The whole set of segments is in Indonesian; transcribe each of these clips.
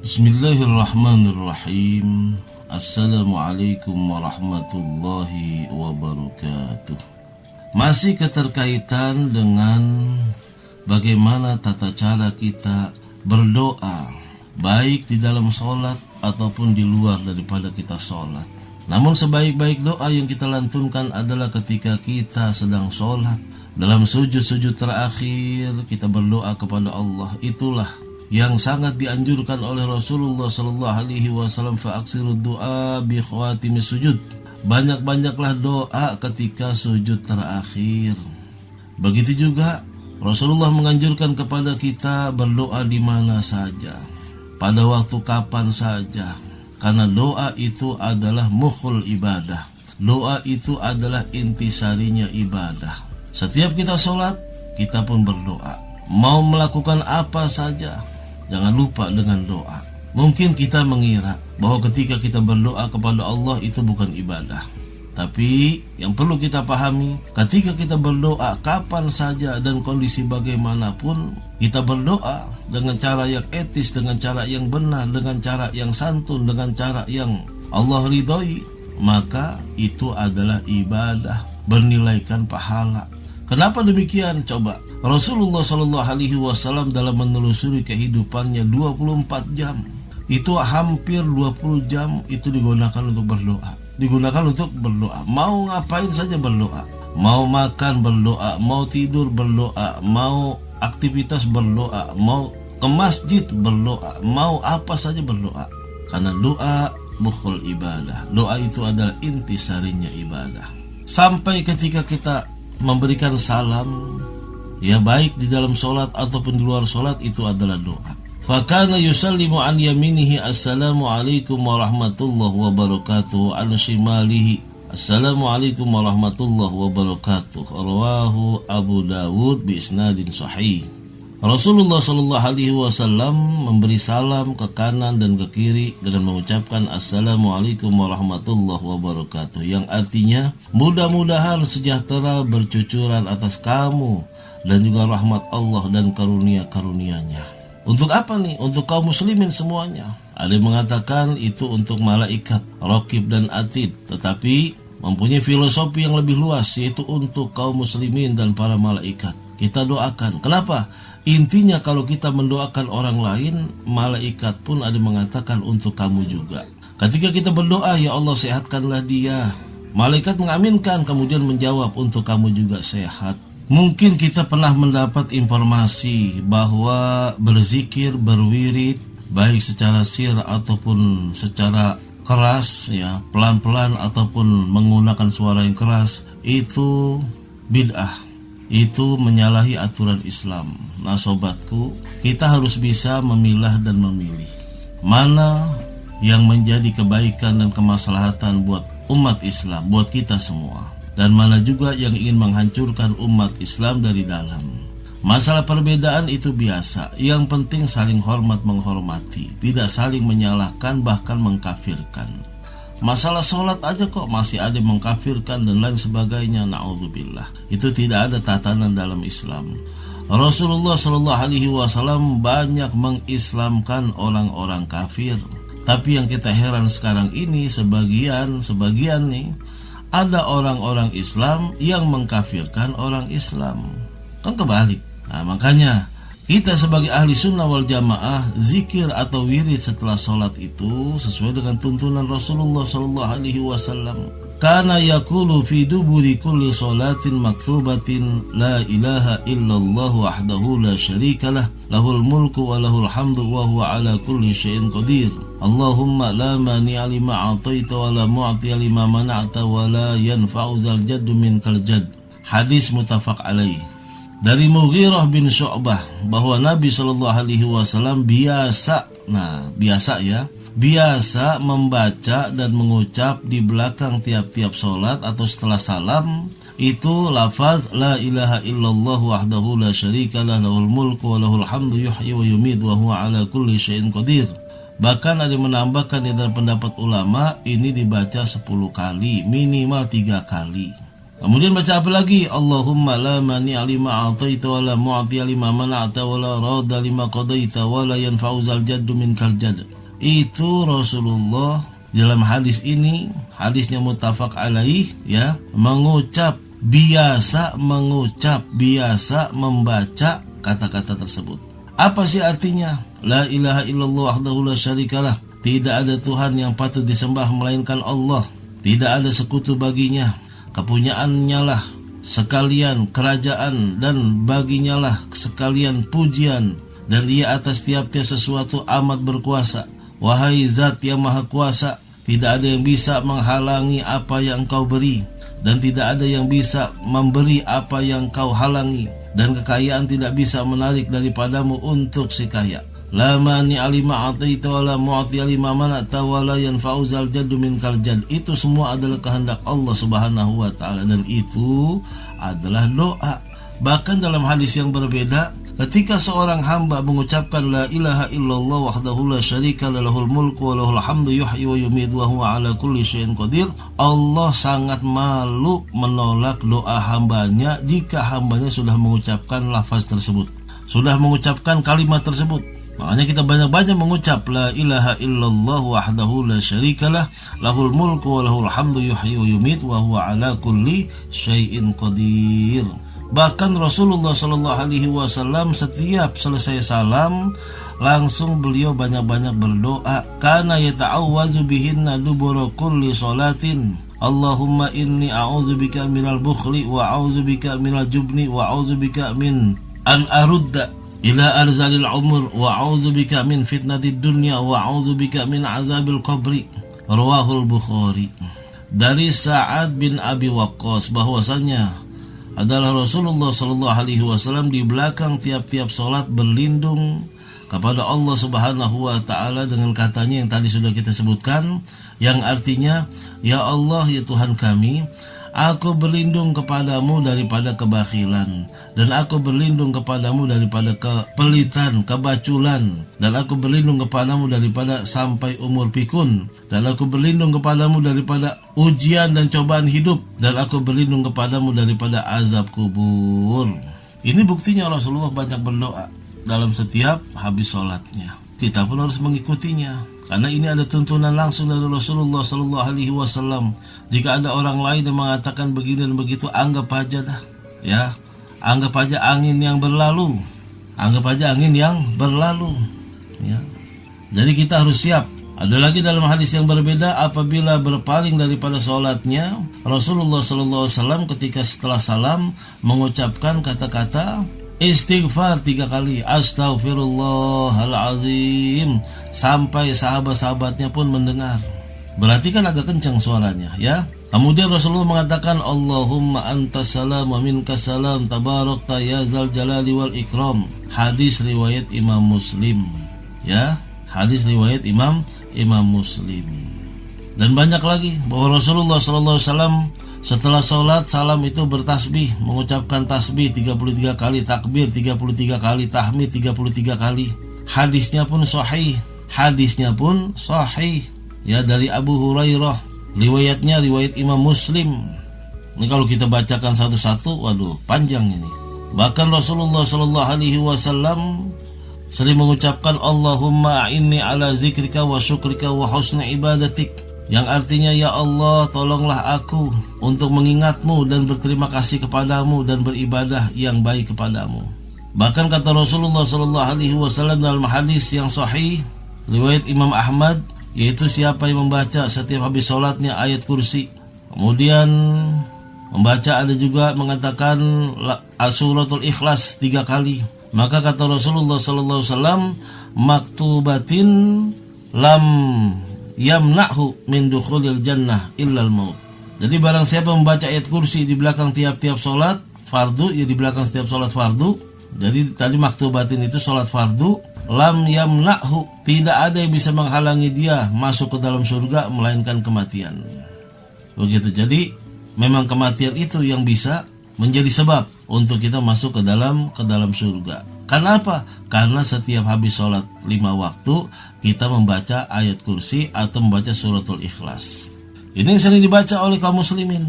Bismillahirrahmanirrahim. Assalamualaikum warahmatullahi wabarakatuh. Masih keterkaitan dengan bagaimana tata cara kita berdoa, baik di dalam sholat ataupun di luar daripada kita sholat. Namun sebaik-baik doa yang kita lantunkan adalah ketika kita sedang sholat. Dalam sujud-sujud terakhir kita berdoa kepada Allah. Itulah yang sangat dianjurkan oleh Rasulullah sallallahu alaihi wasallam, fa'aksirud du'a bi khawatimis sujud. Banyak-banyaklah doa ketika sujud terakhir. Begitu juga Rasulullah menganjurkan kepada kita berdoa di mana saja, pada waktu kapan saja, karena doa itu adalah mukhul ibadah. Doa itu adalah intisarinya ibadah. Setiap kita sholat, kita pun berdoa. Mau melakukan apa saja, jangan lupa dengan doa. Mungkin kita mengira bahwa ketika kita berdoa kepada Allah itu bukan ibadah. Tapi yang perlu kita pahami, ketika kita berdoa kapan saja dan kondisi bagaimanapun, kita berdoa dengan cara yang etis, dengan cara yang benar, dengan cara yang santun, dengan cara yang Allah ridhoi, maka itu adalah ibadah, bernilaikan pahala. Kenapa demikian? Coba Rasulullah sallallahu alaihi wasallam dalam menelusuri kehidupannya 24 jam, itu hampir 20 jam itu digunakan untuk berdoa. Digunakan untuk berdoa. Mau ngapain saja berdoa. Mau makan berdoa, mau tidur berdoa, mau aktivitas berdoa, mau ke masjid berdoa, mau apa saja berdoa. Karena doa mukhul ibadah. Doa itu adalah intisarinya ibadah. Sampai ketika kita memberikan salam, ya baik di dalam sholat ataupun di luar sholat, itu adalah doa. Fakana yusallimu an yaminihi assalamualaikum warahmatullahi wabarakatuh, an shimalihi assalamualaikum warahmatullahi wabarakatuh. Rawahu Abu Dawud bi isnadin sahih. Rasulullah sallallahu alaihi wasallam memberi salam ke kanan dan ke kiri dengan mengucapkan assalamualaikum warahmatullahi wabarakatuh, yang artinya mudah-mudahan sejahtera bercucuran atas kamu dan juga rahmat Allah dan karunia-karunia-Nya. Untuk apa nih? Untuk kaum muslimin semuanya. Ada yang mengatakan itu untuk malaikat Raqib dan Atid, tetapi mempunyai filosofi yang lebih luas, yaitu untuk kaum muslimin dan para malaikat. Kita doakan. Kenapa? Intinya kalau kita mendoakan orang lain, malaikat pun ada mengatakan untuk kamu juga. Ketika kita berdoa, ya Allah sehatkanlah dia, malaikat mengaminkan kemudian menjawab untuk kamu juga sehat. Mungkin kita pernah mendapat informasi bahwa berzikir, berwirid, baik secara sir ataupun secara keras, ya pelan-pelan ataupun menggunakan suara yang keras, itu bid'ah. Itu menyalahi aturan Islam. Nah sobatku, kita harus bisa memilah dan memilih mana yang menjadi kebaikan dan kemaslahatan buat umat Islam, buat kita semua, dan mana juga yang ingin menghancurkan umat Islam dari dalam. Masalah perbedaan itu biasa. Yang penting saling hormat menghormati, tidak saling menyalahkan bahkan mengkafirkan. Masalah sholat aja kok masih ada yang mengkafirkan dan lain sebagainya. Na'udzubillah. Itu tidak ada tatanan dalam Islam. Rasulullah sallallahu alaihi wasallam banyak mengislamkan orang-orang kafir. Tapi yang kita heran sekarang ini, sebagian nih, ada orang-orang Islam yang mengkafirkan orang Islam. Kan kebalik. Nah makanya kita sebagai ahli sunnah wal jamaah, zikir atau wirid setelah sholat itu sesuai dengan tuntunan Rasulullah sallallahu alaihi wasallam. Kana yaqulu fi duburi kulli sholatin maktubatin la ilaha illallah wahdahu la syarikalah, lahul mulku wa lahul hamdu wa huwa ala kulli syai'in qadir. Allahumma la mani'a lima a'taita wa la mu'tiya lima mana'ta wa la yanfa'u zal jaddu minkal jadd. Hadis muttafaq alaih. Dari Mughirah bin Syu'bah bahwa Nabi sallallahu alaihi wasallam biasa membaca dan mengucap di belakang tiap-tiap sholat atau setelah salam itu lafaz la ilaha illallah wahdahu la syarikalah, lahul mulku wa lahul hamdu yuhyi wa yumiit wa huwa ala kulli syai'in qadir. Bahkan ada yang menambahkan di dalam pendapat ulama ini dibaca 10 kali, minimal 3 kali. Kemudian baca apa lagi? Allahumma la mani'a lima a'taita wa la mu'tiya lima mana'ta wa la radda lima qadaita wa la yanfa'u zal jaddu minkal jadd. Itu Rasulullah dalam hadis ini, hadisnya muttafaq alaih, ya, biasa membaca kata-kata tersebut. Apa sih artinya? La ilaha illallah wahdahu la syarikalah. Tidak ada Tuhan yang patut disembah melainkan Allah. Tidak ada sekutu baginya. Kepunyaannya lah sekalian kerajaan dan baginya lah sekalian pujian, dan Dia atas tiap-tiap sesuatu amat berkuasa. Wahai Zat yang Maha Kuasa, tidak ada yang bisa menghalangi apa yang Engkau beri, dan tidak ada yang bisa memberi apa yang Kau halangi, dan kekayaan tidak bisa menarik daripadamu untuk si kaya. La mani'a lima a'taita wa la mu'tiya lima mana'ta wa la yanfa'u zal jaddu minkal jadd. Itu semua adalah kehendak Allah Subhanahu wa taala, dan itu adalah doa. Bahkan dalam hadis yang berbeda, ketika seorang hamba mengucapkan la ilaha illallah wahdahu la syarika lahul mulku wa lahul hamdu yuhyi wa yumiitu wa huwa ala kulli syai'in qadir, Allah sangat malu menolak doa hambanya jika hambanya sudah mengucapkan lafaz tersebut, sudah mengucapkan kalimat tersebut. Makanya kita banyak-banyak mengucap la ilaha illallah wahdahu la syarikalah lahul mulku wa lahul hamdu yuhyi wa yumiitu wa huwa ala kulli syai'in qadir. Bahkan Rasulullah sallallahu alaihi wasallam setiap selesai salam langsung beliau banyak-banyak berdoa. Kana yata'awwadzu bihinna dubura kulli salatin. Allahumma inni a'udzubika minal bukhli wa a'udzubika minal jubni wa a'udzubika min an arudda ila arzalil umur wa a'udzubika min fitnatid dunya wa a'udzubika min azabil qabri. Rawahul Bukhari. Dari Sa'ad bin Abi Waqqas bahwasanya adalah Rasulullah sallallahu alaihi wasallam di belakang tiap-tiap salat berlindung kepada Allah Subhanahu wa taala dengan katanya yang tadi sudah kita sebutkan, yang artinya, ya Allah, ya Tuhan kami, aku berlindung kepadamu daripada kebakhilan, dan aku berlindung kepadamu daripada kepelitan, kebaculan, dan aku berlindung kepadamu daripada sampai umur pikun, dan aku berlindung kepadamu daripada ujian dan cobaan hidup, dan aku berlindung kepadamu daripada azab kubur. Ini buktinya Rasulullah banyak berdoa dalam setiap habis sholatnya. Kita pun harus mengikutinya, karena ini ada tuntunan langsung dari Rasulullah Sallallahu Alaihi Wasallam. Jika ada orang lain yang mengatakan begini dan begitu, anggap aja dah, ya, anggap aja angin yang berlalu, ya. Jadi kita harus siap. Ada lagi dalam hadis yang berbeda, apabila berpaling daripada sholatnya, Rasulullah Sallallahu Alaihi Wasallam ketika setelah salam mengucapkan kata-kata istighfar 3 kali, astaghfirullahalazim, sampai sahabat-sahabatnya pun mendengar. Berarti kan agak kencang suaranya, ya. Kemudian Rasulullah mengatakan, Allahumma antas salam wa minkas salam, tabarakta ya zal jalali wal ikram. Hadis riwayat Imam Muslim, ya. Hadis riwayat Imam Muslim. Dan banyak lagi bahwa Rasulullah SAW setelah sholat salam itu bertasbih, mengucapkan tasbih 33 kali, takbir 33 kali, tahmid 33 kali. Hadisnya pun sahih, ya, dari Abu Hurairah. Riwayatnya riwayat Imam Muslim. Ini kalau kita bacakan satu-satu, waduh, panjang ini. Bahkan Rasulullah Sallallahu Alaihi Wasallam sering mengucapkan Allahumma a'inni ala zikrika wa syukrika wa husni ibadatik, yang artinya, ya Allah, tolonglah aku untuk mengingatmu dan berterima kasih kepadamu dan beribadah yang baik kepadamu. Bahkan kata Rasulullah Sallallahu Alaihi Wasallam dalam hadis yang sahih riwayat Imam Ahmad, yaitu siapa yang membaca setiap habis sholatnya ayat kursi, kemudian membaca, ada juga mengatakan suratul ikhlas 3 kali, maka kata Rasulullah Sallallahu Alaihi Wasallam, maktubatin lam yamna'hu min dukhulil jannah illal maut. Jadi barang siapa membaca ayat kursi di belakang tiap-tiap sholat fardu, ya, di belakang setiap sholat fardu. Jadi tadi maktubatin itu sholat fardu, lam yamna'hu, tidak ada yang bisa menghalangi dia masuk ke dalam surga melainkan kematian. Begitu. Jadi memang kematian itu yang bisa menjadi sebab untuk kita masuk ke dalam surga. Karena apa? Karena setiap habis sholat 5 waktu kita membaca ayat kursi atau membaca suratul ikhlas. Ini yang sering dibaca oleh kaum muslimin.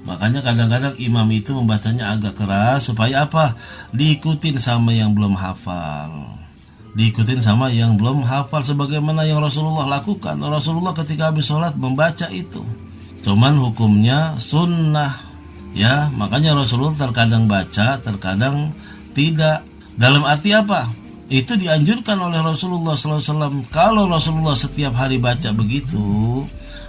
Makanya kadang-kadang imam itu membacanya agak keras supaya apa? Diikutin sama yang belum hafal. Diikutin sama yang belum hafal sebagaimana yang Rasulullah lakukan. Rasulullah ketika habis sholat membaca itu. Cuman hukumnya sunnah. Ya, makanya Rasulullah terkadang baca, terkadang tidak. Dalam arti apa? Itu dianjurkan oleh Rasulullah SAW. Kalau Rasulullah setiap hari baca begitu,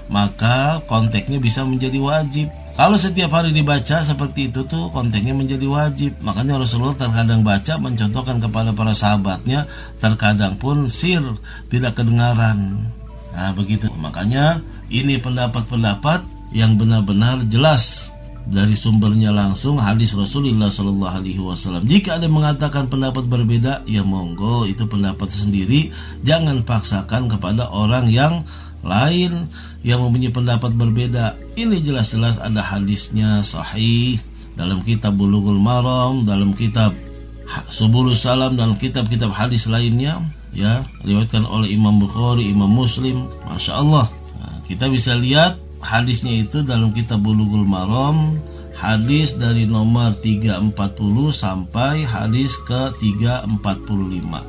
maka konteksnya bisa menjadi wajib. Kalau setiap hari dibaca seperti itu tuh konteksnya menjadi wajib. Makanya Rasulullah terkadang baca mencontohkan kepada para sahabatnya, terkadang pun sir, tidak kedengaran. Nah begitu. Makanya ini pendapat-pendapat yang benar-benar jelas dari sumbernya langsung hadis Rasulullah SAW. Jika ada yang mengatakan pendapat berbeda, ya monggo, itu pendapat sendiri. Jangan paksakan kepada orang yang lain yang mempunyai pendapat berbeda. Ini jelas-jelas ada hadisnya sahih dalam kitab Bulughul Maram, dalam kitab Subulus Salam, dalam kitab-kitab hadis lainnya, ya, diriwayatkan oleh Imam Bukhari, Imam Muslim. Masya Allah. Nah, kita bisa lihat hadisnya itu dalam kitab Bulughul Maram, hadis dari nomor 340 sampai hadis ke 345.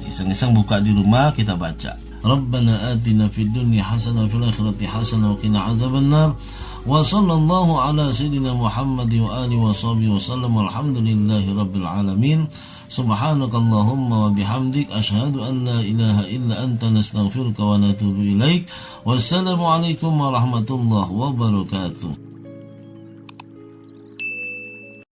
Iseng-iseng buka di rumah, kita baca. Rabbana atina fid dunya hasanah wa fil akhirati hasanah wa qina adzabannar. Wa sallallahu ala sayyidina Muhammad wa alihi wa sahbihi wa sallam. Walhamdulillahi rabbil alamin. Subhanakallahumma wa bihamdik asyhadu an la ilaha illa anta nastaghfiruka wa natubu ilaik. Wassalamu alaikum warahmatullahi wabarakatuh.